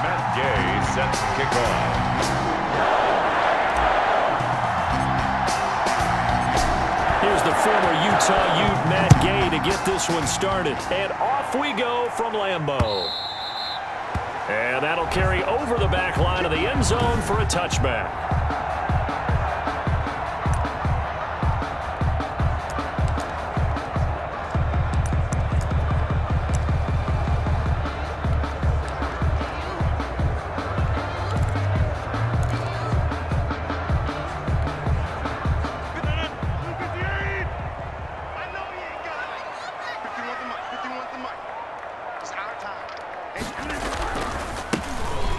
Matt Gay sets kickoff. Here's the former Utah Ute, Matt Gay, to get this one started. And off we go from Lambeau. And that'll carry over the back line of the end zone for a touchback.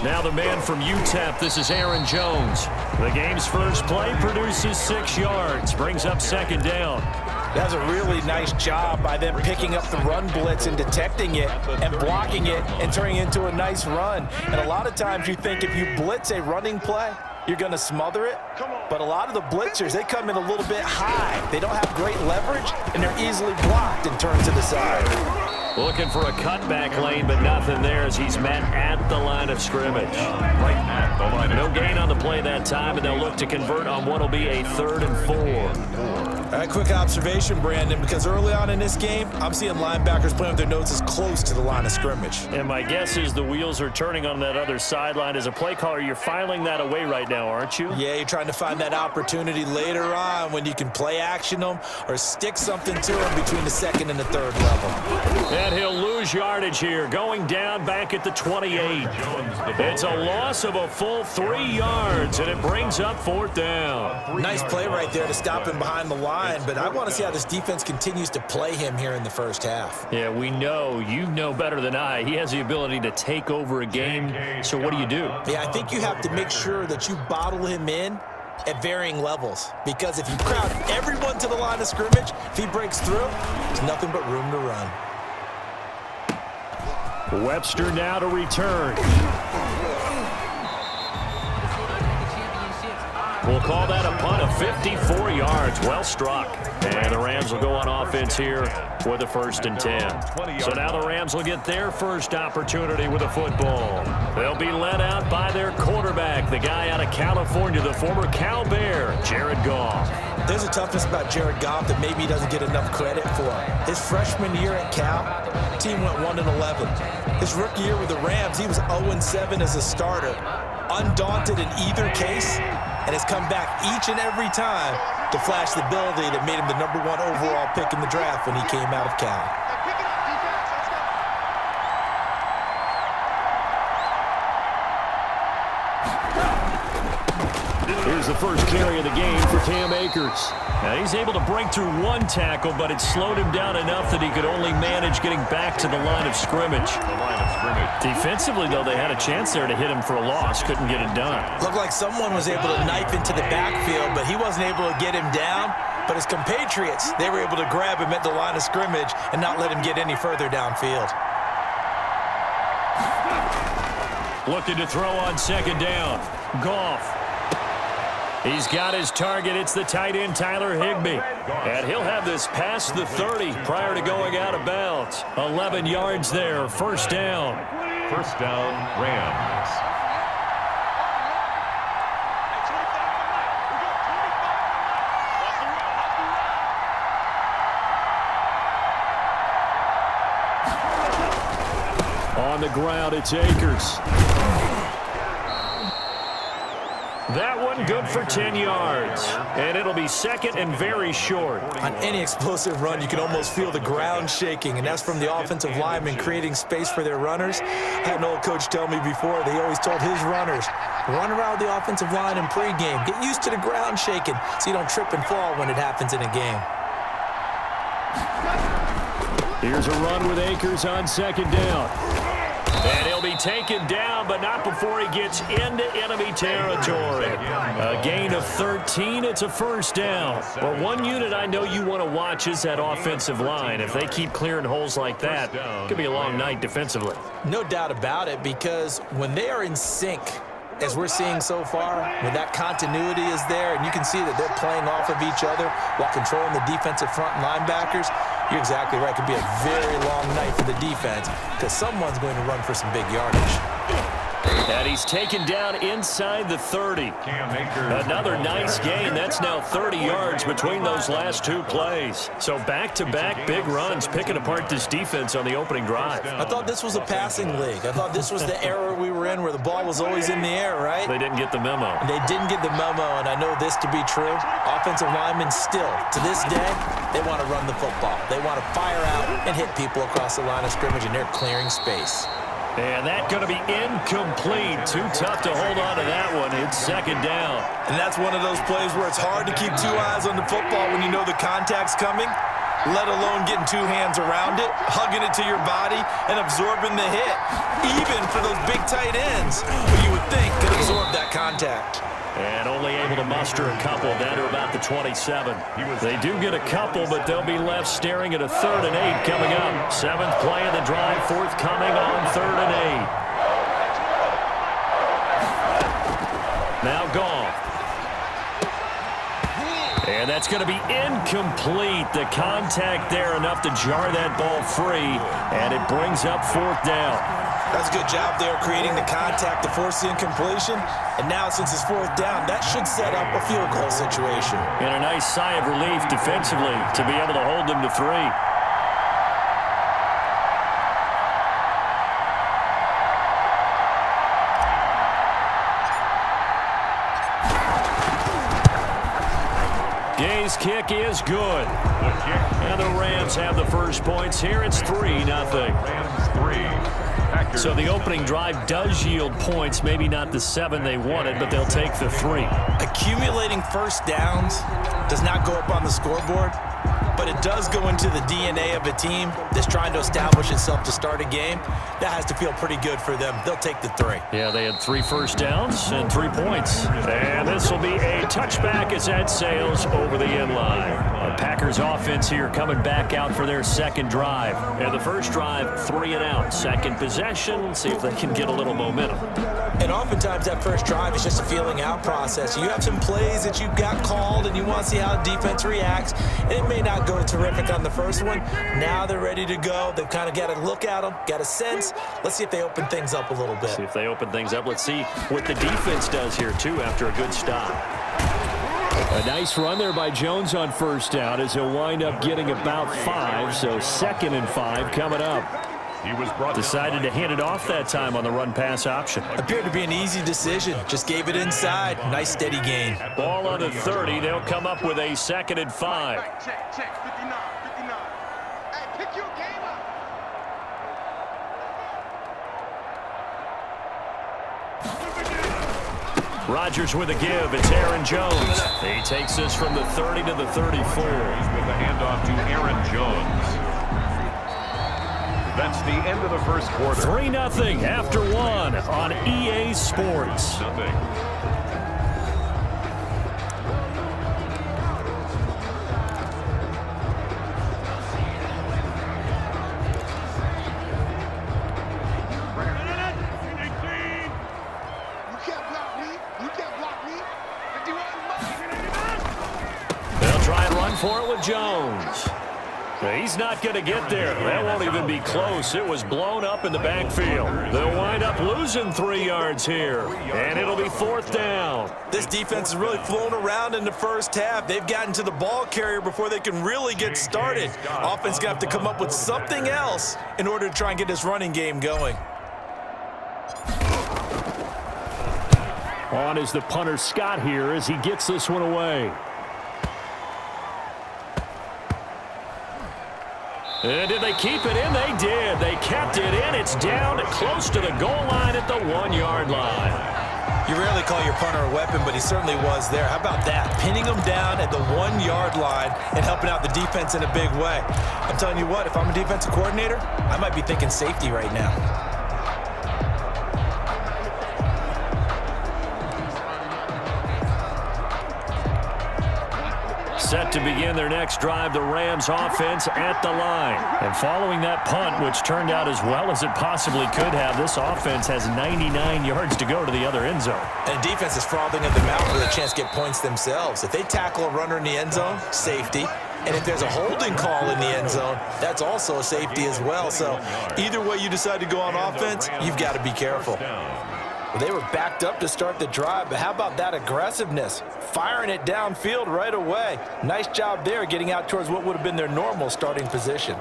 Now the man from UTEP, this is Aaron Jones. The game's first play produces 6 yards, brings up second down. That's a really nice job by them picking up the run blitz and detecting it and blocking it and turning it into a nice run. And a lot of times you think if you blitz a running play, you're going to smother it. But a lot of the blitzers, they come in a little bit high. They don't have great leverage, and they're easily blocked and turned to the side. Looking for a cutback lane, but nothing there as he's met at the line of scrimmage. Right at the line. No gain on the play that time, and they'll look to convert on what will be a 3rd and 4. All right, quick observation, Brandon, because early on in this game, I'm seeing linebackers playing with their noses close to the line of scrimmage. And my guess is the wheels are turning on that other sideline. As a play caller, you're filing that away right now, aren't you? Yeah, you're trying to find that opportunity later on when you can play action them or stick something to them between the 2nd and the 3rd level. And he'll lose yardage here, going down back at the 28. It's a loss of a full 3 yards, and it brings up 4th down. Nice play right there to stop him behind the line, but I want to see how this defense continues to play him here in the first half. Yeah, we know. You know better than I. He has the ability to take over a game, so what do? Yeah, I think you have to make sure that you bottle him in at varying levels, because if you crowd everyone to the line of scrimmage, if he breaks through, there's nothing but room to run. Webster now to return. We'll call that a punt of 54 yards. Well struck. And the Rams will go on offense here with a 1st and 10. So now the Rams will get their first opportunity with a football. They'll be led out by their quarterback, the guy out of California, the former Cal Bear, Jared Goff. There's a toughness about Jared Goff that maybe he doesn't get enough credit for. His freshman year at Cal, team went 1-11. His rookie year with the Rams, he was 0-7 as a starter. Undaunted in either case, and has come back each and every time to flash the ability that made him the #1 overall pick in the draft when he came out of Cal. Here's the first carry of the game for Cam Akers. Now he's able to break through 1 tackle, but it slowed him down enough that he could only manage getting back to the line of scrimmage. Defensively, though, they had a chance there to hit him for a loss. Couldn't get it done. Looked like someone was able to knife into the backfield, but he wasn't able to get him down. But his compatriots, they were able to grab him at the line of scrimmage and not let him get any further downfield. Looking to throw on 2nd down. Goff. He's got his target. It's the tight end, Tyler Higbee. And he'll have this past the 30 prior to going out of bounds. 11 yards there. 1st down. 1st down, Rams. On the ground, it's Akers. That one good for 10 yards. And it'll be 2nd and very short. On any explosive run, you can almost feel the ground shaking, and that's from the offensive linemen creating space for their runners. I had an old coach tell me before, they always told his runners, run around the offensive line in pregame. Get used to the ground shaking so you don't trip and fall when it happens in a game. Here's a run with Akers on 2nd down. And he'll be taken down, but not before he gets into enemy territory. A gain of 13. It's a 1st down. But one unit I know you want to watch is that offensive line. If they keep clearing holes like that, it could be a long night defensively. No doubt about it, because when they are in sync, as we're seeing so far, when that continuity is there and you can see that they're playing off of each other while controlling the defensive front linebackers, you're exactly right. It could be a very long night for the defense because someone's going to run for some big yardage. And he's taken down inside the 30. Another nice gain. That's now 30 yards between those last two plays. So back-to-back big runs, picking apart this defense on the opening drive. I thought this was a passing league. I thought this was the era we were in where the ball was always in the air, right? They didn't get the memo. They didn't get the memo, and I know this to be true. Offensive linemen still, to this day, they want to run the football. They want to fire out and hit people across the line of scrimmage, and they're clearing space. And that's going to be incomplete. Too tough to hold on to that one. It's second down. And that's one of those plays where it's hard to keep two eyes on the football when you know the contact's coming, let alone getting two hands around it, hugging it to your body, and absorbing the hit. Even for those big tight ends, who you would think could absorb that contact. And only able to muster a couple down to about the 27. They do get a couple, but they'll be left staring at a 3rd and 8 coming up. 7th play of the drive, forthcoming on 3rd and 8. Now gone. And that's going to be incomplete. The contact there enough to jar that ball free, and it brings up 4th down. That's a good job there creating the contact to force the incompletion. And now since it's 4th down, that should set up a field goal situation. And a nice sigh of relief defensively to be able to hold them to 3. Gay's kick is good. And the Rams have the first points here. It's 3-0. Rams 3. So the opening drive does yield points, maybe not the 7 they wanted, but they'll take the 3. Accumulating first downs does not go up on the scoreboard, but it does go into the DNA of a team that's trying to establish itself to start a game. That has to feel pretty good for them. They'll take the 3. Yeah, they had 3 first downs and 3 points. And this will be a touchback as that sails over the end line. The Packers offense here coming back out for their second drive. And the first drive, 3 and out. Second possession, see if they can get a little momentum. And oftentimes that first drive is just a feeling out process. You have some plays that you've got called and you want to see how the defense reacts. And it may not go terrific on the first one. Now they're ready to go. They've kind of got to look at them, got a sense. Let's see if they open things up a little bit. See if they open things up. Let's see what the defense does here, too, after a good stop. A nice run there by Jones on first down as he'll wind up getting about 5. So 2nd and 5 coming up. He was Decided to hand it off that time on the run-pass option. Appeared to be an easy decision. Just gave it inside. Nice steady gain. Ball on the 30. They'll come up with a 2nd and 5. Check, 59, 59. Hey, pick your game up. Rodgers with a give. It's Aaron Jones. He takes this from the 30 to the 34. with the handoff to Aaron Jones. That's the end of the first quarter. 3-0 after 1 on EA Sports. Nothing. They'll try and run for it with Jones. He's not going to get there. That won't even be close. It was blown up in the backfield. They'll wind up losing 3 yards here, and it'll be 4th down. This defense has really flown around in the first half. They've gotten to the ball carrier before they can really get started. Offense going to have to come up with something else in order to try and get this running game going. On is the punter Scott here as he gets this one away. And did they keep it in? They did. They kept it in. It's down close to the goal line at the 1-yard line. You rarely call your punter a weapon, but he certainly was there. How about that? Pinning him down at the 1-yard line and helping out the defense in a big way. I'm telling you what, if I'm a defensive coordinator, I might be thinking safety right now. Set to begin their next drive, the Rams offense at the line. And following that punt, which turned out as well as it possibly could have, this offense has 99 yards to go to the other end zone. And the defense is frothing at the mouth with a chance to get points themselves. If they tackle a runner in the end zone, safety. And if there's a holding call in the end zone, that's also a safety as well. So either way you decide to go on offense, you've got to be careful. Well, they were backed up to start the drive, but how about that aggressiveness? Firing it downfield right away. Nice job there getting out towards what would have been their normal starting position.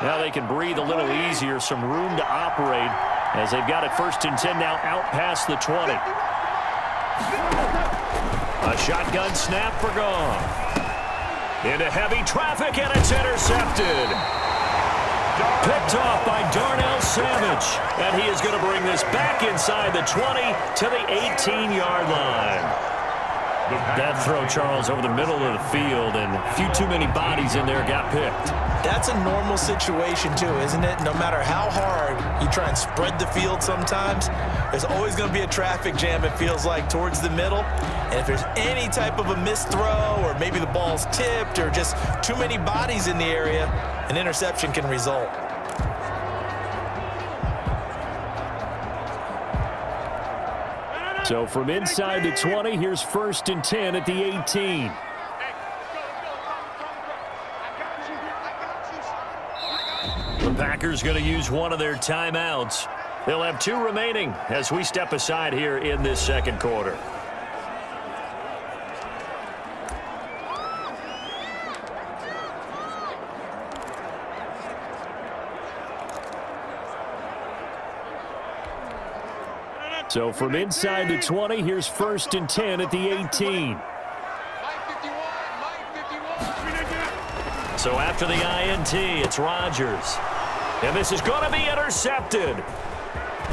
Now they can breathe a little easier, some room to operate as they've got it 1st and 10 now out past the 20. A shotgun snap for Goff. Into heavy traffic, and it's intercepted. Picked off by Darnell Savage. And he is going to bring this back inside the 20 to the 18-yard line. That throw, Charles, over the middle of the field, and a few too many bodies in there got picked. That's a normal situation, too, isn't it? No matter how hard you try and spread the field sometimes, there's always going to be a traffic jam, it feels like, towards the middle. And if there's any type of a missed throw, or maybe the ball's tipped, or just too many bodies in the area, an interception can result. So from inside the 20, here's 1st and 10 at the 18. The Packers going to use one of their timeouts. They'll have 2 remaining as we step aside here in this 2nd quarter. So from inside the 20, here's 1st and 10 at the 18. So after the INT, it's Rodgers. And this is going to be intercepted.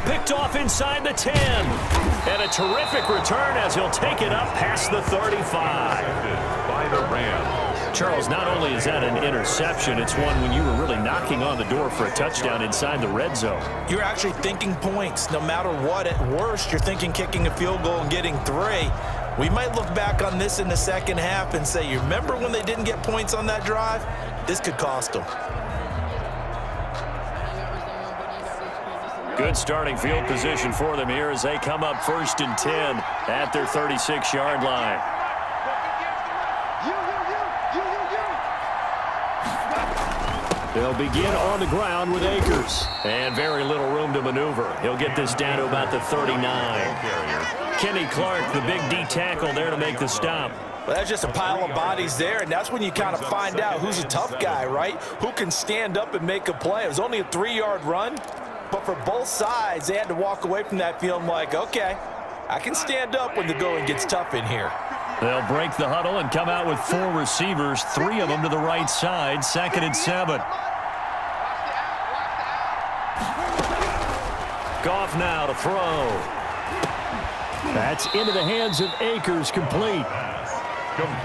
Picked off inside the 10. And a terrific return as he'll take it up past the 35. By the Rams. Charles, not only is that an interception, it's one when you were really knocking on the door for a touchdown inside the red zone. You're actually thinking points. No matter what, at worst, you're thinking kicking a field goal and getting 3. We might look back on this in the 2nd half and say, you remember when they didn't get points on that drive? This could cost them. Good starting field position for them here as they come up 1st and 10 at their 36-yard line. They'll begin on the ground with Akers. And very little room to maneuver. He'll get this down to about the 39. Kenny Clark, the big D tackle there to make the stop. Well, that's just a pile of bodies there, and that's when you kind of find out who's a tough guy, right? Who can stand up and make a play. It was only a 3-yard run, but for both sides, they had to walk away from that feeling like, okay, I can stand up when the going gets tough in here. They'll break the huddle and come out with 4 receivers, 3 of them to the right side, 2nd and 7. Goff now to throw. That's into the hands of Akers, complete.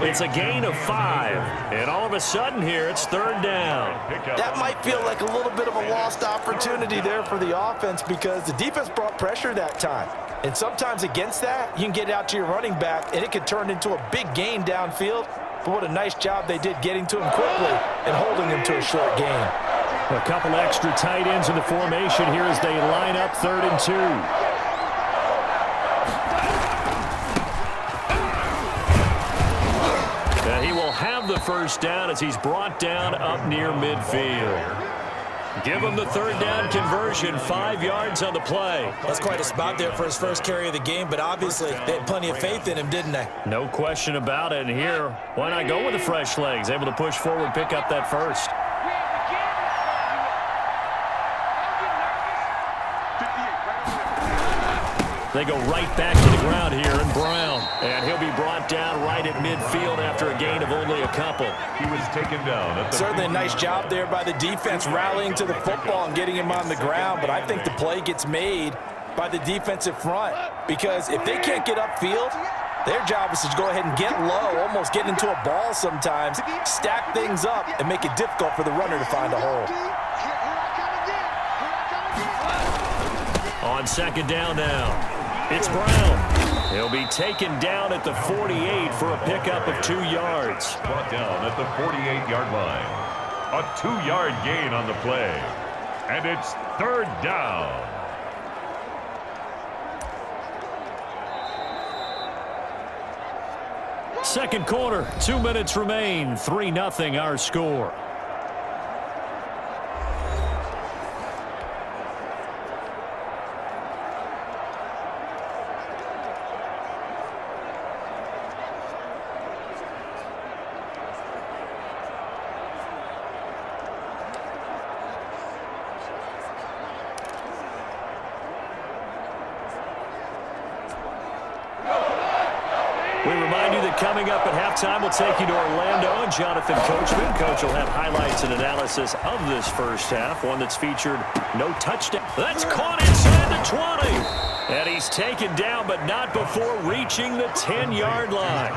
It's a gain of 5, and all of a sudden here it's 3rd down. That might feel like a little bit of a lost opportunity there for the offense because the defense brought pressure that time. And sometimes against that, you can get out to your running back, and it can turn into a big gain downfield. But what a nice job they did getting to him quickly and holding him to a short gain. A couple extra tight ends in the formation here as they line up 3rd and 2. And he will have the 1st down as he's brought down up near midfield. Give him the 3rd down conversion, 5 yards on the play. That's quite a spot there for his first carry of the game, but obviously they had plenty of faith in him, didn't they? No question about it. And here, why not go with the fresh legs? Able to push forward, pick up that 1st. They go right back to the ground here, and Brown. And he'll be brought down right at midfield after a gain of only a couple. He was taken down at the Certainly a nice job there by the defense rallying to the football and getting him on the ground, but I think the play gets made by the defensive front because if they can't get upfield, their job is to go ahead and get low, almost get into a ball sometimes, stack things up, and make it difficult for the runner to find a hole. On 2nd down now. It's Brown. He'll be taken down at the 48 for a pickup of 2 yards. brought down at the 48-yard line. A 2-yard gain on the play. And it's 3rd down. Second quarter, 2 minutes remain. 3-0 our score. that coming up at halftime will take you to Orlando. And Jonathan Coachman. Coach will have highlights and analysis of this first half, one that's featured no touchdown. That's caught inside the 20. And he's taken down, but not before reaching the 10-yard line.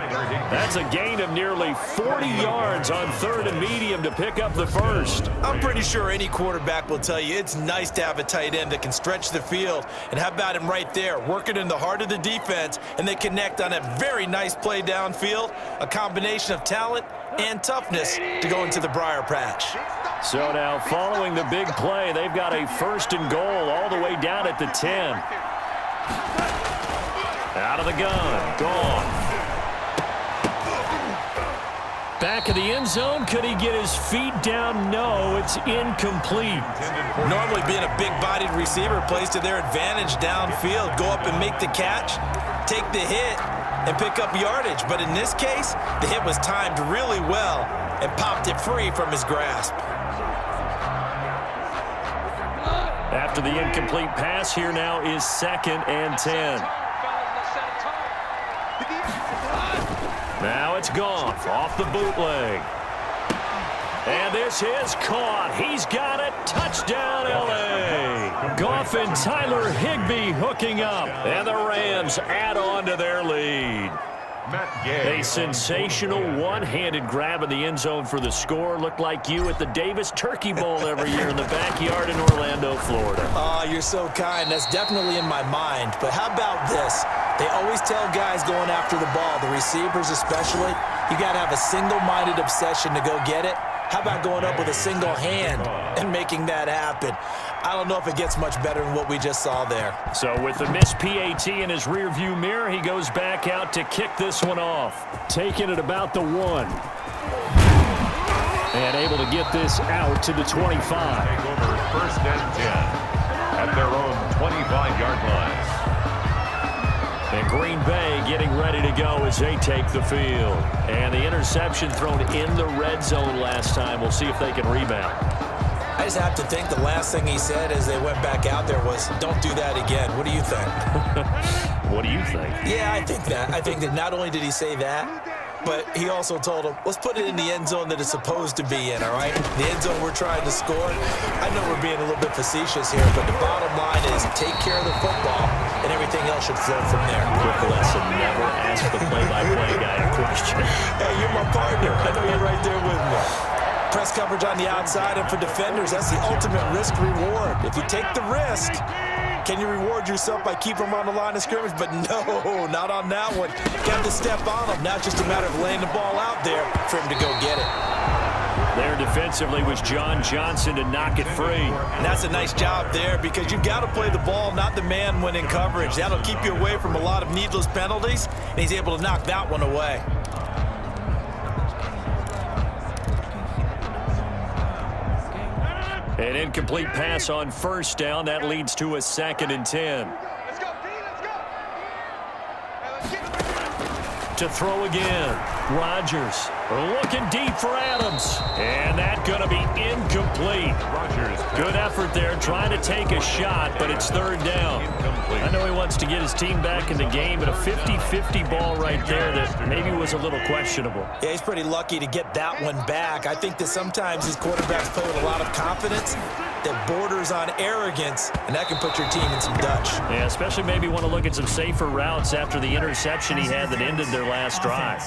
That's a gain of nearly 40 yards on third and medium to pick up the first. I'm pretty sure any quarterback will tell you it's nice to have a tight end that can stretch the field. And how about him right there, working in the heart of the defense, and they connect on a very nice play downfield, a combination of talent and toughness to go into the briar patch. So now, following the big play, they've got a first and goal all the way down at the 10. Out of the gun. Gone. Back of the end zone. Could he get his feet down? No, it's incomplete. Normally being a big-bodied receiver plays to their advantage downfield. Go up and make the catch, take the hit, and pick up yardage. But in this case, the hit was timed really well and popped it free from his grasp. After the incomplete pass, here now is 2nd and 10. Now it's Goff off the bootleg. And this is caught. He's got it. Touchdown, L.A. Goff and Tyler Higbee hooking up. And the Rams add on to their lead. A sensational one-handed grab in the end zone for the score. Looked like you at the Davis Turkey Bowl every year in the backyard in Orlando, Florida. Oh, you're so kind. That's definitely in my mind. But how about this? They always tell guys going after the ball, the receivers especially, you got to have a single-minded obsession to go get it. How about going up with a single hand and making that happen? I don't know if it gets much better than what we just saw there. So with the missed PAT in his rearview mirror, he goes back out to kick this one off. Taking it about the 1. And able to get this out to the 25. Take over 1st and 10 at their own 25-yard line. And Green Bay getting ready to go as they take the field. And the interception thrown in the red zone last time. We'll see if they can rebound. I just have to think the last thing he said as they went back out there was, don't do that again. What do you think? What do you think? Yeah, I think that. I think that not only did he say that, but he also told him, let's put it in the end zone that it's supposed to be in, all right? The end zone we're trying to score. I know we're being a little bit facetious here, but the bottom line is take care of the football, and everything else should flow from there. Quick lesson, never ask the play-by-play guy a question. Hey, you're my partner. I know you're right there with me. Press coverage on the outside, and for defenders, that's the ultimate risk-reward. If you take the risk, can you reward yourself by keeping them on the line of scrimmage? But no, not on that one. Got to step on them. Now it's just a matter of laying the ball out there for him to go get it. There defensively was John Johnson to knock it free. And that's a nice job there because you've got to play the ball, not the man when in coverage. That'll keep you away from a lot of needless penalties, and he's able to knock that one away. An incomplete pass on 1st down. That leads to a 2nd and 10. Let's go, D, let's go. To throw again. Rodgers looking deep for Adams. And that's going to be incomplete. Rodgers. Good effort there trying to take a shot, but it's 3rd down. I know he wants to get his team back in the game, but a 50-50 ball right there that maybe was a little questionable. Yeah, he's pretty lucky to get that one back. I think that sometimes these quarterbacks play with a lot of confidence that borders on arrogance, and that can put your team in some Dutch. Yeah, especially maybe want to look at some safer routes after the interception he had that ended their last drive.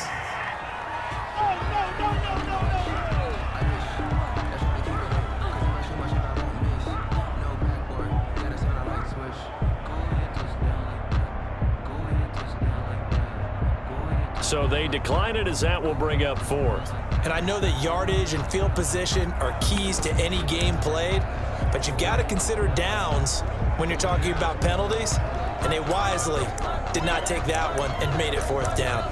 So they decline it as that will bring up 4th. And I know that yardage and field position are keys to any game played, but you've got to consider downs when you're talking about penalties, and they wisely did not take that one and made it 4th down.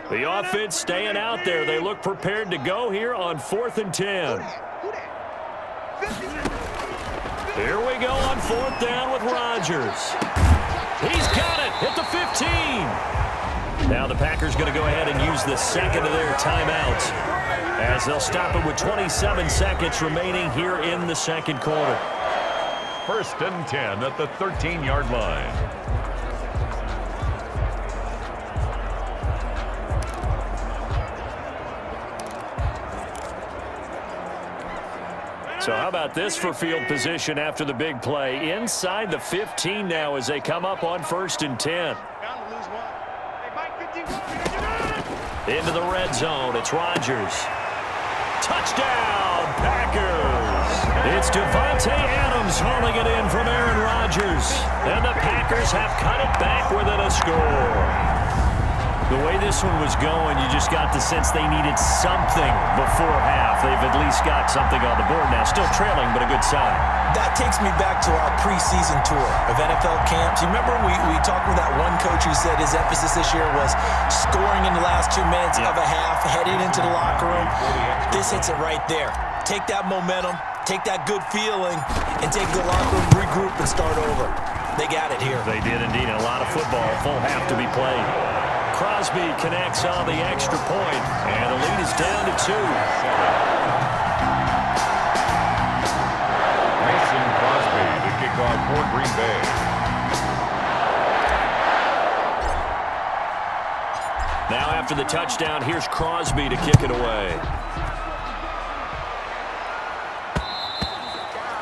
The offense staying out there. They look prepared to go here on 4th and 10. Here we go on 4th down with Rodgers. He's got it at the 15. Now the Packers going to go ahead and use the second of their timeouts as they'll stop it with 27 seconds remaining here in the second quarter. 1st and 10 at the 13-yard line. So how about this for field position after the big play? Inside the 15 now as they come up on 1st and 10. Into the red zone. It's Rodgers. Touchdown, Packers. It's Devontae Adams hauling it in from Aaron Rodgers. And the Packers have cut it back within a score. The way this one was going, you just got the sense they needed something before half. They've at least got something on the board now. Still trailing, but a good sign. That takes me back to our preseason tour of NFL camps. You remember we talked with that one coach who said his emphasis this year was scoring in the last 2 minutes of a half, heading into the locker room. This hits it right there. Take that momentum, take that good feeling, and take the locker room, regroup, and start over. They got it here. They did indeed. A lot of football, full half to be played. Crosby connects on the extra point, and the lead is down to 2. Mason Crosby to kick off for Green Bay. Now after the touchdown, here's Crosby to kick it away.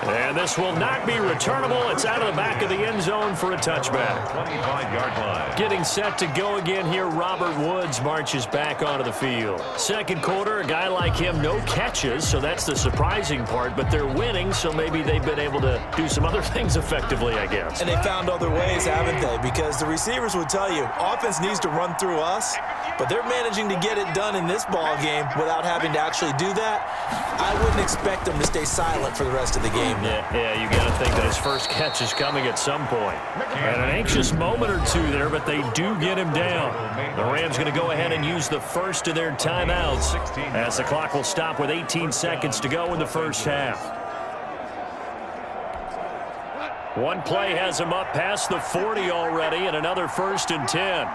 And this will not be returnable. It's out of the back of the end zone for a touchback. 25-yard line. Getting set to go again here, Robert Woods marches back onto the field. Second quarter, a guy like him, no catches, so that's the surprising part. But they're winning, so maybe they've been able to do some other things effectively, I guess. And they found other ways, haven't they? Because the receivers would tell you, offense needs to run through us, but they're managing to get it done in this ball game without having to actually do that. I wouldn't expect them to stay silent for the rest of the game. Yeah, you got to think that his first catch is coming at some point. And an anxious moment or two there, but they do get him down. The Rams going to go ahead and use the first of their timeouts as the clock will stop with 18 seconds to go in the first half. One play has him up past the 40 already, and another 1st and 10.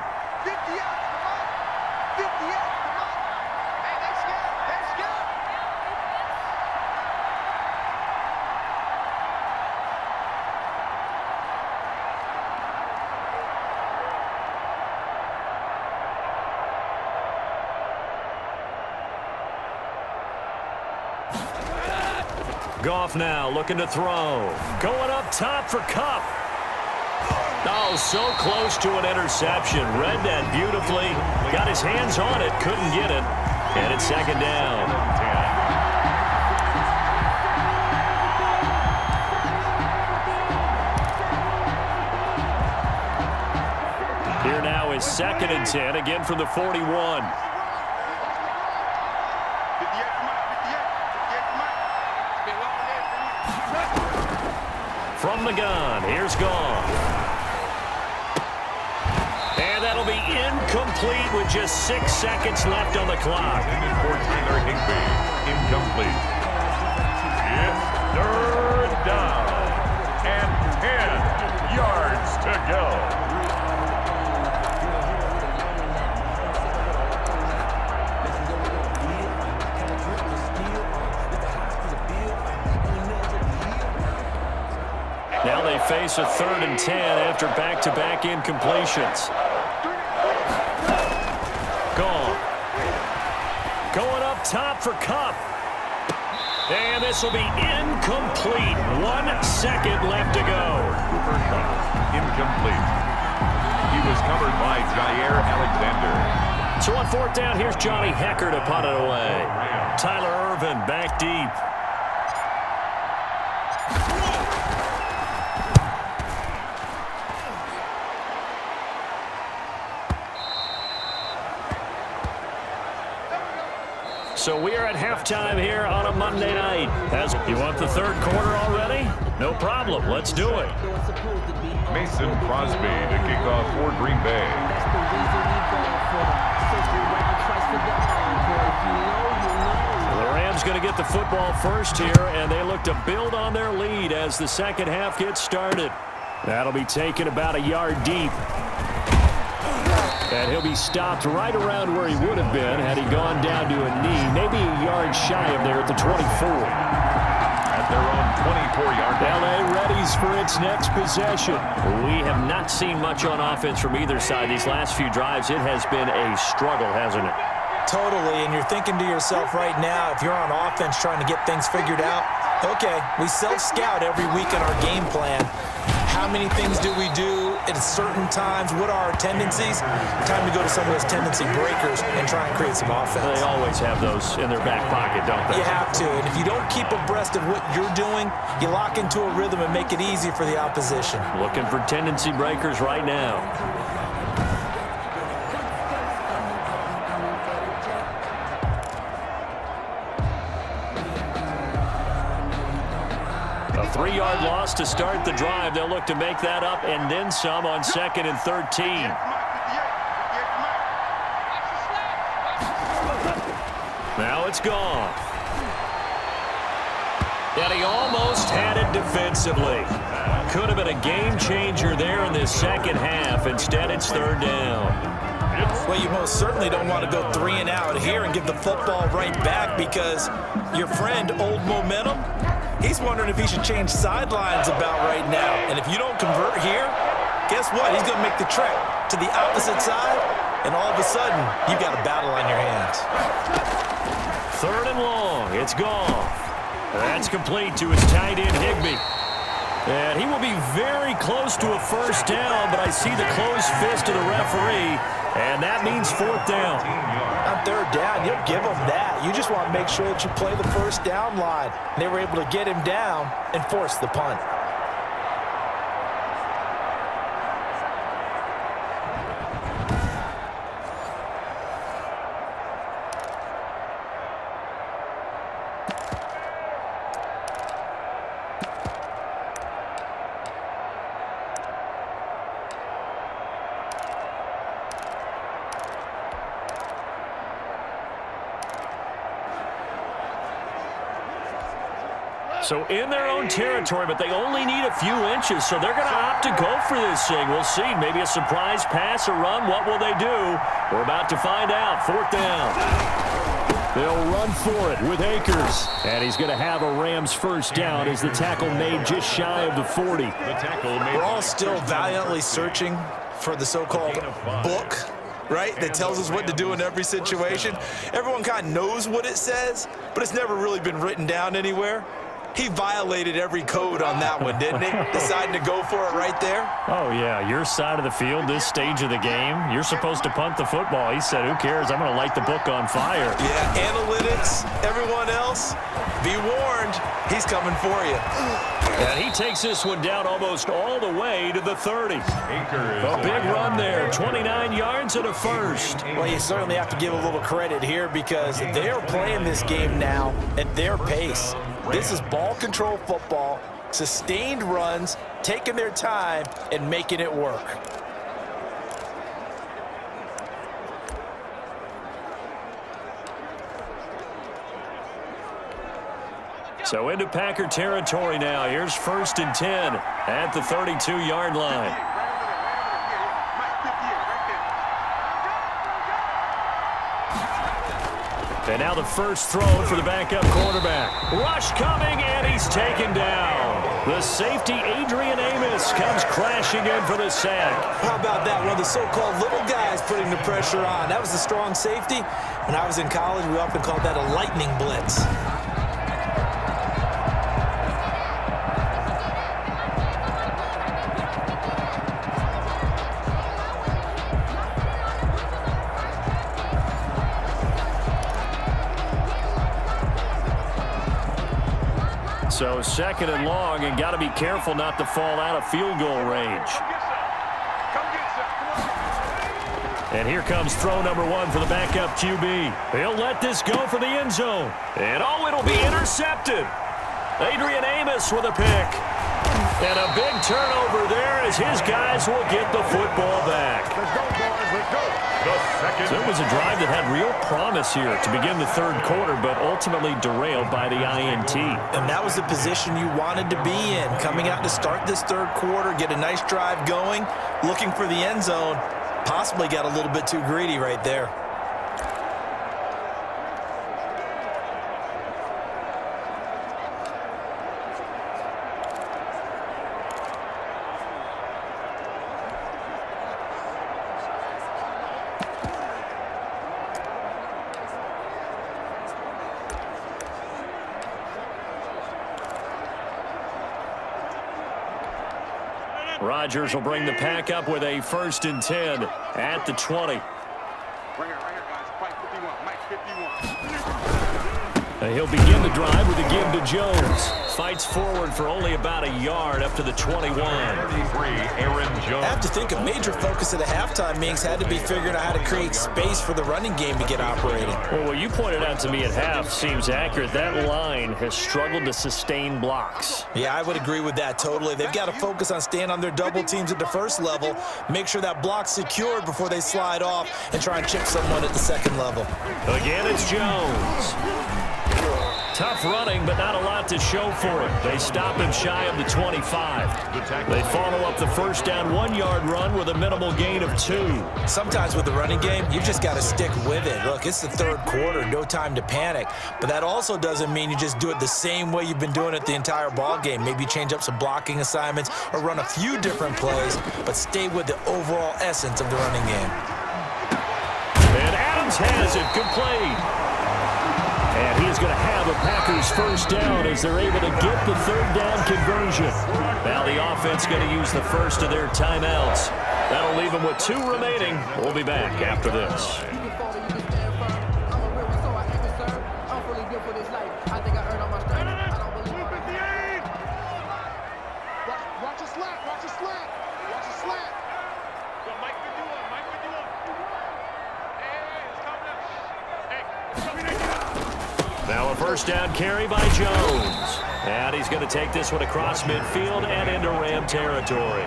Goff now looking to throw. Going up top for Kupp. Oh, so close to an interception. Read that beautifully. Got his hands on it. Couldn't get it. And it's second down. Here now is 2nd and 10. Again from the 41. From the gun, here's Goff. And that'll be incomplete with just 6 seconds left on the clock. For Tyler Higbee, incomplete. It's 3rd down and 10 yards to go. Now they face a 3rd and 10 after back-to-back incompletions. Gone. Going up top for Kupp. And this will be incomplete. 1 second left to go. Incomplete. He was covered by Jair Alexander. So on 4th down, here's Johnny Hecker to punt it away. Tyler Irvin back deep. So we are at halftime here on a Monday night. You want the 3rd quarter already? No problem. Let's do it. Mason Crosby to kick off for Green Bay. The Rams going to get the football first here, and they look to build on their lead as the second half gets started. That'll be taken about a yard deep. And he'll be stopped right around where he would have been had he gone down to a knee, maybe a yard shy of there at the 24. At their own 24-yard line. LA readies for its next possession. We have not seen much on offense from either side these last few drives. It has been a struggle, hasn't it? Totally, and you're thinking to yourself right now, if you're on offense trying to get things figured out, okay, we self-scout every week in our game plan. How many things do we do at certain times? What are our tendencies? Time to go to some of those tendency breakers and try and create some offense. They always have those in their back pocket, don't they? You have to, and if you don't keep abreast of what you're doing, you lock into a rhythm and make it easy for the opposition. Looking for tendency breakers right now. A 3-yard loss to start the drive. They'll look to make that up and then some on 2nd and 13. Now it's gone. And he almost had it defensively. Could have been a game changer there in this second half. Instead, it's 3rd down. Well, you most certainly don't want to go 3 and out here and give the football right back because your friend, Old Momentum, he's wondering if he should change sidelines about right now. And if you don't convert here, guess what? He's going to make the trek to the opposite side, and all of a sudden, you've got a battle on your hands. 3rd and long. It's gone. That's complete to his tight end, Higbee. And he will be very close to a 1st down, but I see the closed fist of the referee, and that means 4th down. On 3rd down, you'll give them that. You just want to make sure that you play the 1st down line. And they were able to get him down and force the punt. So in their own territory, but they only need a few inches, so they're going to opt to go for this thing. We'll see. Maybe a surprise pass or run. What will they do? We're about to find out. 4th down. They'll run for it with Akers. And he's going to have a Rams 1st down as the tackle made just shy of the 40. We're all still valiantly searching for the so-called book, right, that tells us what to do in every situation. Everyone kind of knows what it says, but it's never really been written down anywhere. He violated every code on that one, didn't he? Deciding to go for it right there. Oh, yeah. Your side of the field, this stage of the game, you're supposed to punt the football. He said, who cares? I'm going to light the book on fire. Yeah, analytics, everyone else, be warned. He's coming for you. And he takes this one down almost all the way to the 30. A big run there, 29 yards and a 1st. Well, you certainly have to give a little credit here because they're playing this game now at their pace. This is ball control football, sustained runs, taking their time and making it work. So into Packer territory now. Here's 1st and 10 at the 32-yard line. And now the first throw for the backup quarterback. Rush coming, and he's taken down. The safety, Adrian Amos, comes crashing in for the sack. How about that? One of the so-called little guys putting the pressure on. That was the strong safety. When I was in college, we often called that a lightning blitz. So 2nd and long, and got to be careful not to fall out of field goal range. And here comes throw number 1 for the backup QB. He'll let this go for the end zone. And oh, it'll be intercepted. Adrian Amos with a pick. And a big turnover there as his guys will get the football back. Let's go, boys. Let's go. So it was a drive that had real promise here to begin the 3rd quarter, but ultimately derailed by the INT. And that was the position you wanted to be in, coming out to start this 3rd quarter, get a nice drive going, looking for the end zone, Possibly got a little bit too greedy right there. Rodgers will bring the pack up with a 1st and 10 at the 20. Right here, guys. Mike 51. Mike 51. He'll begin the drive with a give to Jones. Fights forward for only about a yard up to the 21. 33, Aaron Jones. I have to think a major focus at the halftime meetings had to be figuring out how to create space for the running game to get operating. Well, what you pointed out to me at half seems accurate. That line has struggled to sustain blocks. Yeah, I would agree with that totally. They've got to focus on staying on their double teams at the first level, make sure that block's secured before they slide off, and try and chip someone at the second level. Again, it's Jones. Tough running, but not a lot to show for it. They stop him shy of the 25. They follow up the first down 1-yard run with a minimal gain of 2. Sometimes with the running game, you just got to stick with it. Look, it's the third quarter, no time to panic. But that also doesn't mean you just do it the same way you've been doing it the entire ball game. Maybe change up some blocking assignments or run a few different plays, but stay with the overall essence of the running game. And Adams has it complete. And he is going to have a Packers first down as they're able to get the third down conversion. Now the offense going to use the first of their timeouts. That'll leave them with 2 remaining. We'll be back after this. Watch a slant. Watch a slant. Watch a slant. Mike 51. Mike 51. Hey, it's coming up. Hey, it's coming in. Now a first down carry by Jones. And he's going to take this one across midfield and into Ram territory.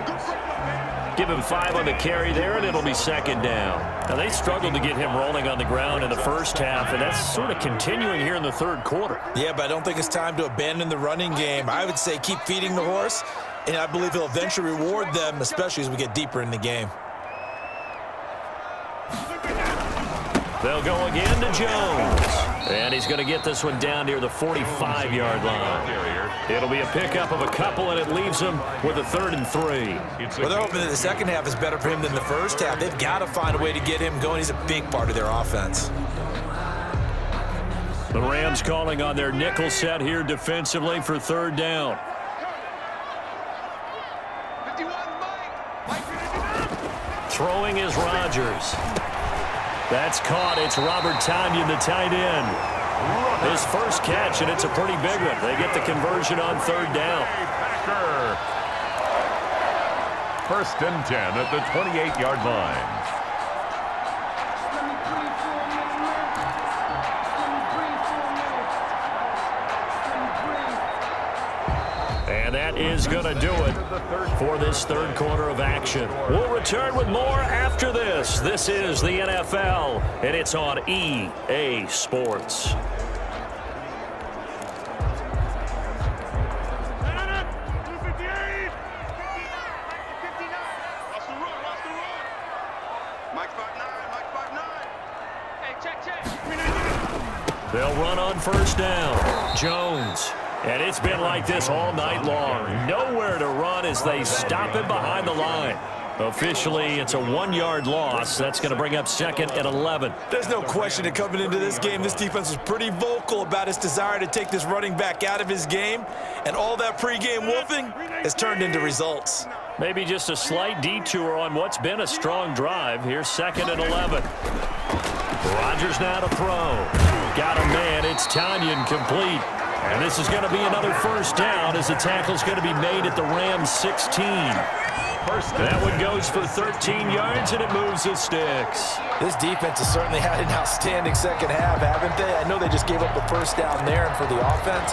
Give him 5 on the carry there, and it'll be 2nd down. Now, they struggled to get him rolling on the ground in the first half, and that's sort of continuing here in the third quarter. Yeah, but I don't think it's time to abandon the running game. I would say keep feeding the horse, and I believe he'll eventually reward them, especially as we get deeper in the game. They'll go again to Jones. And he's going to get this one down near the 45-yard line. It'll be a pickup of a couple, and it leaves him with a 3rd and 3. Well, they're hoping that the second half is better for him than the first half. They've got to find a way to get him going. He's a big part of their offense. The Rams calling on their nickel set here defensively for 3rd down. 51, Mike 51. Throwing is Rodgers. That's caught. It's Robert Tonyan, the tight end. His first catch, and it's a pretty big one. They get the conversion on 3rd down. First and 10 at the 28-yard line. And that is going to do it for this third quarter of action. We'll return with more after this. This is the NFL, and it's on EA Sports. They'll run on first down. Jones. And it's been like this all night long. Nowhere to run as they stop him behind the line. Officially, it's a 1-yard loss. That's going to bring up 2nd and 11. There's no question that coming into this game, this defense was pretty vocal about its desire to take this running back out of his game. And all that pregame wolfing has turned into results. Maybe just a slight detour on what's been a strong drive. Here's 2nd and 11. Rodgers now to throw. Got a man. It's Tonyan complete. And this is going to be another first down as the tackle's going to be made at the Rams 16. That one goes for 13 yards, and it moves the sticks. This defense has certainly had an outstanding second half, haven't they? I know they just gave up the first down there, and for the offense,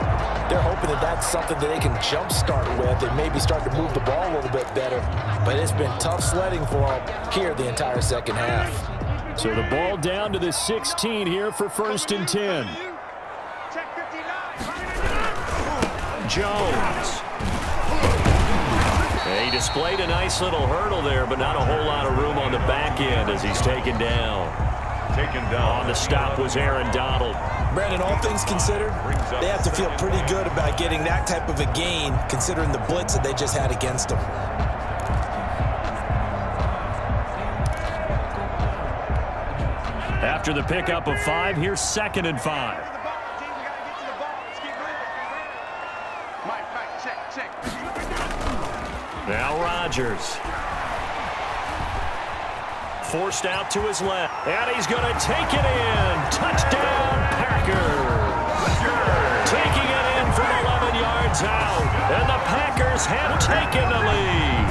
they're hoping that that's something that they can jumpstart with and maybe start to move the ball a little bit better. But it's been tough sledding for them here the entire second half. So the ball down to the 16 here for 1st and 10. Jones. He displayed a nice little hurdle there, but not a whole lot of room on the back end as he's taken down. On the stop was Aaron Donald. Brandon, all things considered, they have to feel pretty good about getting that type of a gain, considering the blitz that they just had against them. After the pickup of 5, here's 2nd and 5. Now Rodgers. Forced out to his left. And he's going to take it in. Touchdown, Packers. Taking it in from 11 yards out. And the Packers have taken the lead.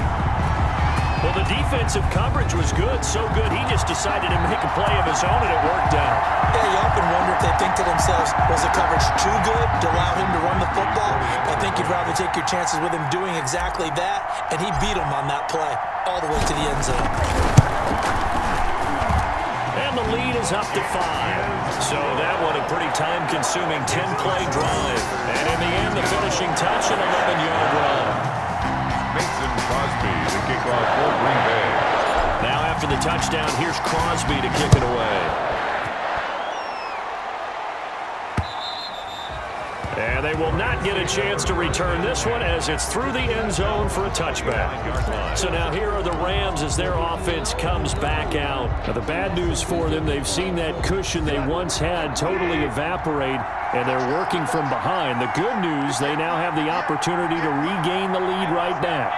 Well, the defensive coverage was good, so good he just decided to make a play of his own, and it worked out. Yeah, you often wonder if they think to themselves, was the coverage too good to allow him to run the football? I think you'd rather take your chances with him doing exactly that, and he beat him on that play all the way to the end zone. And the lead is up to 5. So that one a pretty time-consuming 10-play drive. And in the end, the finishing touch, an 11-yard run. Mason Crosby, the kickoff for Green Bay. Now after the touchdown, here's Crosby to kick it away. And they will not get a chance to return this one as it's through the end zone for a touchback. So now here are the Rams as their offense comes back out. Now the bad news for them, they've seen that cushion they once had totally evaporate, and they're working from behind. The good news, they now have the opportunity to regain the lead right back.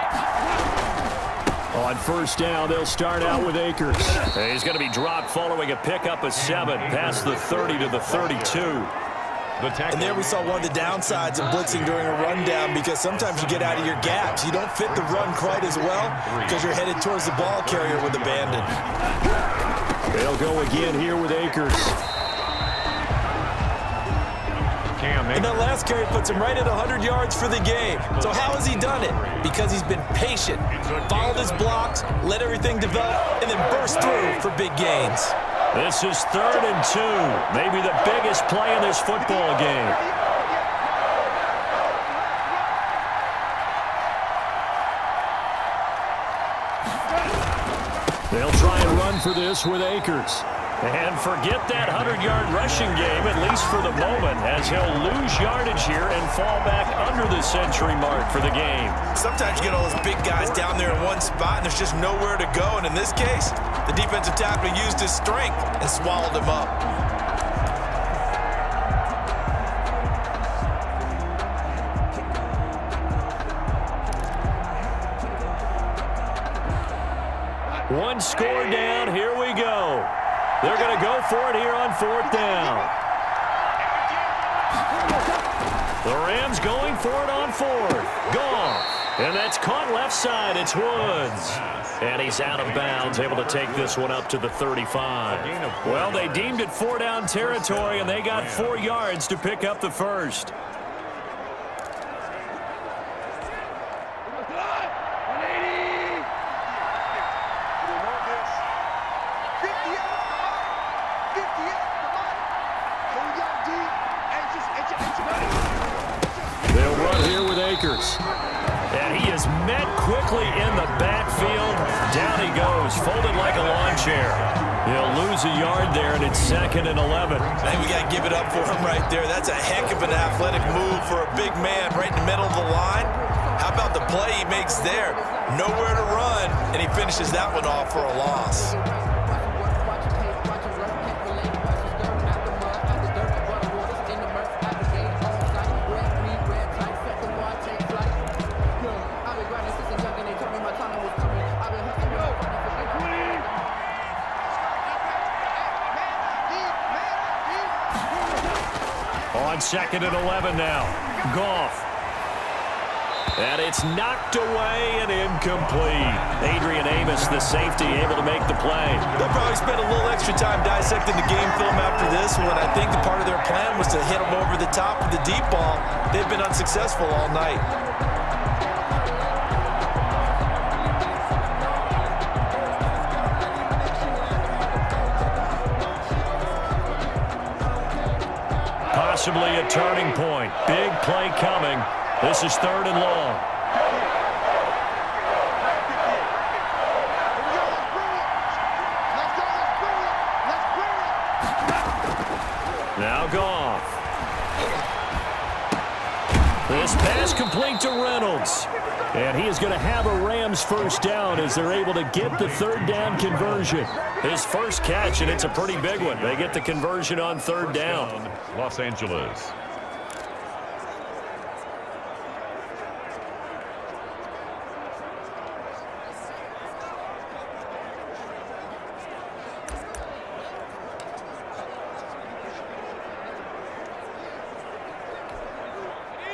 On first down, they'll start out with Akers. He's going to be dropped following a pickup of 7 past the 30 to the 32. And there we saw one of the downsides of blitzing during a rundown, because sometimes you get out of your gaps. You don't fit the run quite as well because you're headed towards the ball carrier with abandon. They'll go again here with Akers. And that last carry puts him right at 100 yards for the game. So how has he done it? Because he's been patient, followed his blocks, let everything develop, and then burst through for big gains. This is 3rd and 2, maybe the biggest play in this football game. They'll try and run for this with Akers. And forget that 100-yard rushing game, at least for the moment, as he'll lose yardage here and fall back under the century mark for the game. Sometimes you get all those big guys down there in one spot, and there's just nowhere to go. And in this case, the defensive tackle used his strength and swallowed him up. One score down, here we go. They're going to go for it here on 4th down. The Rams going for it on 4th. Gone. And that's caught left side. It's Woods. And he's out of bounds, able to take this one up to the 35. Well, they deemed it 4-down territory, and they got 4 yards to pick up the first. They'll run here with Akers. And he is met quickly in the backfield. Down he goes, folded like a lawn chair. He'll lose a yard there, and it's 2nd and 11. I think we got to give it up for him right there. That's a heck of an athletic move for a big man right in the middle of the line. How about the play he makes there? Nowhere to run, and he finishes that one off for a loss. On 2nd and 11 now. Goff. And it's knocked away and incomplete. Adrian Amos, the safety, able to make the play. They'll probably spend a little extra time dissecting the game film after this one. I think the part of their plan was to hit them over the top of the deep ball. They've been unsuccessful all night. Possibly a turning point. Big play coming. This is 3rd and long. This pass complete to Reynolds. And he is going to have a Rams first down as they're able to get the third down conversion. His first catch, and it's a pretty big one. They get the conversion on third down. Los Angeles.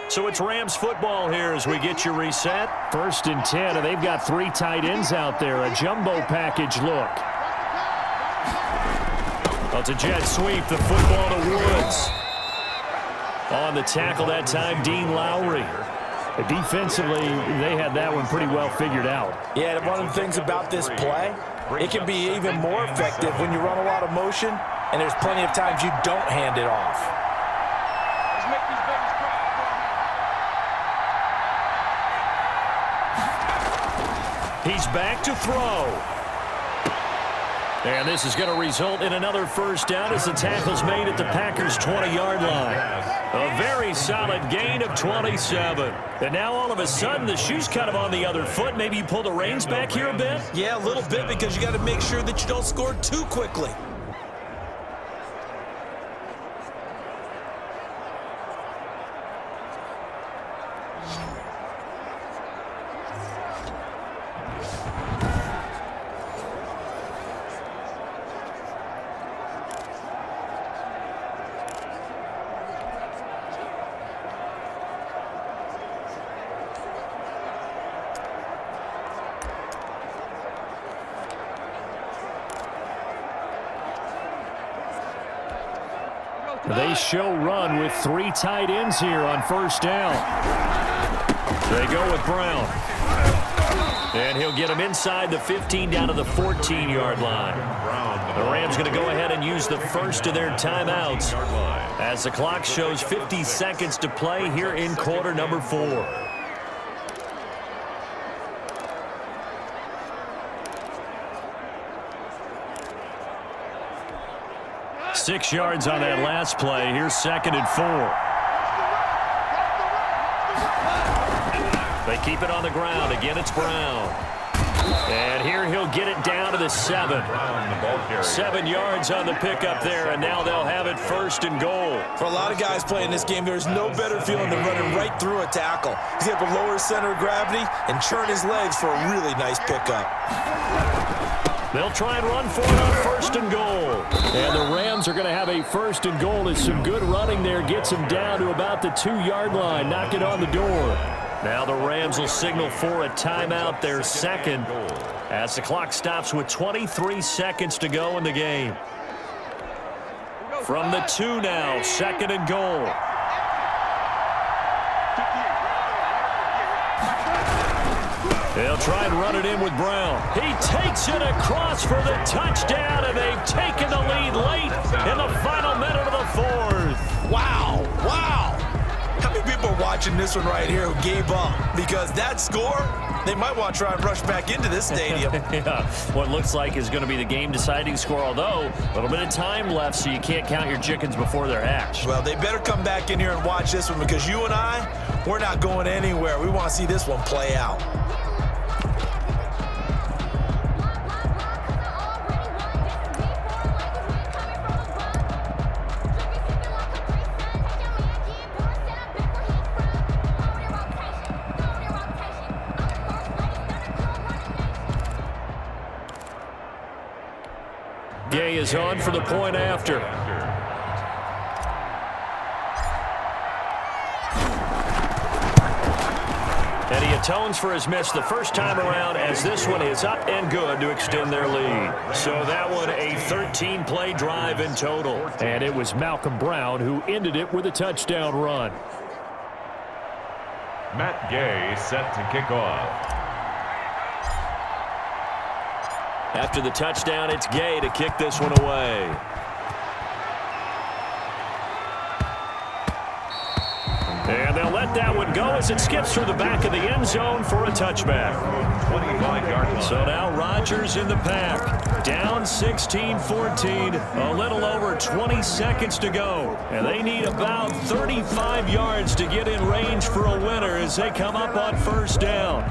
So it's Rams football here as we get you reset. 1st and 10, and they've got 3 tight ends out there. A jumbo package look. Oh, it's a jet sweep. The football to Woods. On the tackle that time, Dean Lowry. Defensively, they had that one pretty well figured out. Yeah, and one of the things about this play, it can be even more effective when you run a lot of motion, and there's plenty of times you don't hand it off. He's back to throw. And this is going to result in another first down as the tackle's made at the Packers' 20-yard line. A very solid gain of 27. And now all of a sudden the shoe's kind of on the other foot. Maybe you pull the reins back here a bit? Yeah, a little bit because you got to make sure that you don't score too quickly. They show run with 3 tight ends here on first down. They go with Brown. And he'll get him inside the 15 down to the 14-yard line. The Rams going to go ahead and use the first of their timeouts as the clock shows 50 seconds to play here in quarter number 4. 6 yards on that last play. Here's 2nd and 4. They keep it on the ground. Again, it's Brown. And here he'll get it down to the 7. 7 yards on the pickup there, and now they'll have it 1st and goal. For a lot of guys playing this game, there's no better feeling than running right through a tackle. He's able to lower his center of gravity and churn his legs for a really nice pickup. They'll try and run for it on 1st and goal. And the Rams are going to have a 1st and goal as some good running there gets them down to about the 2-yard line. Knock it on the door. Now the Rams will signal for a timeout, their 2nd, as the clock stops with 23 seconds to go in the game. From the 2 now, 2nd and goal. They'll try and run it in with Brown. He takes it across for the touchdown, and they've taken the lead late in the final minute of the 4th. Wow, wow. How many people are watching this one right here who gave up? Because that score, they might want to try and rush back into this stadium. Yeah, what looks like is going to be the game-deciding score, although a little bit of time left, so you can't count your chickens before they're hatched. Well, they better come back in here and watch this one because you and I, we're not going anywhere. We want to see this one play out. Gay is on for the point after. And he atones for his miss the first time around as this one is up and good to extend their lead. So that one a 13-play drive in total. And it was Malcolm Brown who ended it with a touchdown run. Matt Gay set to kick off. After the touchdown, it's Gay to kick this one away. And they'll let that one go as it skips through the back of the end zone for a touchback. 25-yard line. So now Rodgers in the pack. Down 16-14. A little over 20 seconds to go. And they need about 35 yards to get in range for a winner as they come up on first down.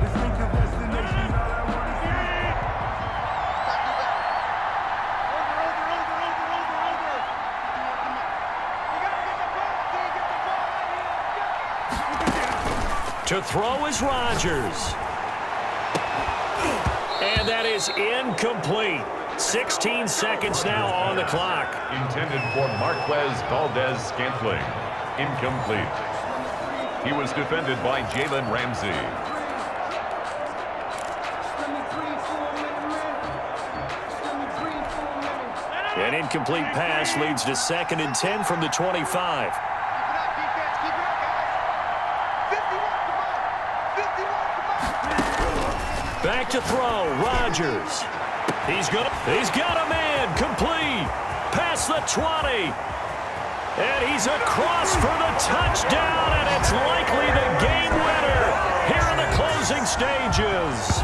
To throw is Rodgers. And that is incomplete. 16 seconds now on the clock. Intended for Marquez Valdez-Scantling. Incomplete. He was defended by Jalen Ramsey. An incomplete pass leads to 2nd and 10 from the 25. Back to throw, Rodgers. He's got a man, complete. Past the 20. And he's across for the touchdown, and it's likely the game winner here in the closing stages.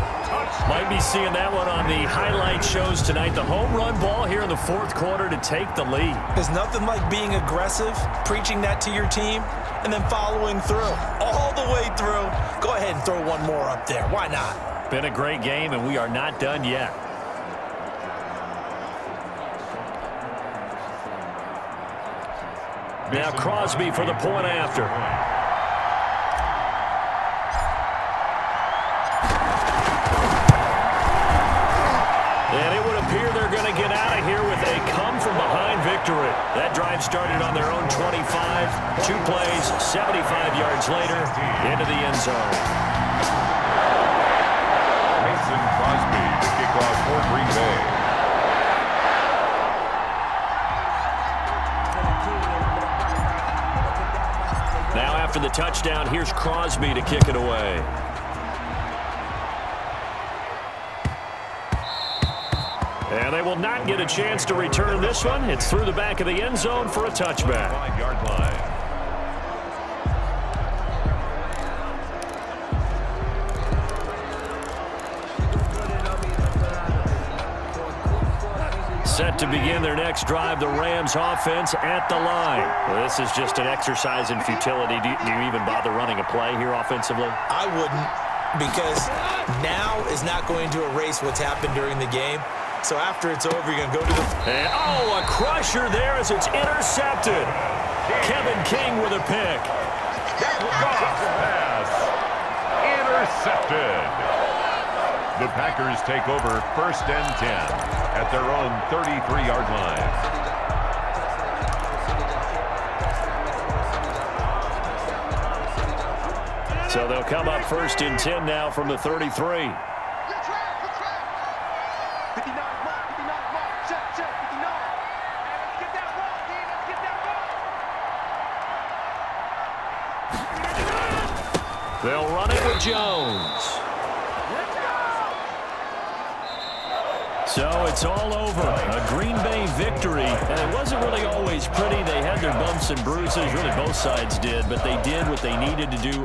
Might be seeing that one on the highlight shows tonight. The home run ball here in the 4th quarter to take the lead. There's nothing like being aggressive, preaching that to your team, and then following through. All the way through. Go ahead and throw one more up there. Why not? Been a great game, and we are not done yet. Now Crosby for the point after. And it would appear they're going to get out of here with a come-from-behind victory. That drive started on their own 25. 2 plays, 75 yards later, into the end zone. Crosby to kick off for Green Bay. Now after the touchdown, here's Crosby to kick it away. And they will not get a chance to return this one. It's through the back of the end zone for a touchback. 5-yard line. Set to begin their next drive, the Rams offense at the line. Well, this is just an exercise in futility. Do you even bother running a play here offensively? I wouldn't, because now is not going to erase what's happened during the game. So after it's over, you're going to go to the... And, a crusher there as it's intercepted. Kevin King with a pick. Pass. Intercepted. The Packers take over 1st and 10 at their own 33-yard line. So they'll come up 1st and 10 now from the 33. They'll run it with Jones. So it's all over. A Green Bay victory. And it wasn't really always pretty. They had their bumps and bruises. Really both sides did. But they did what they needed to do.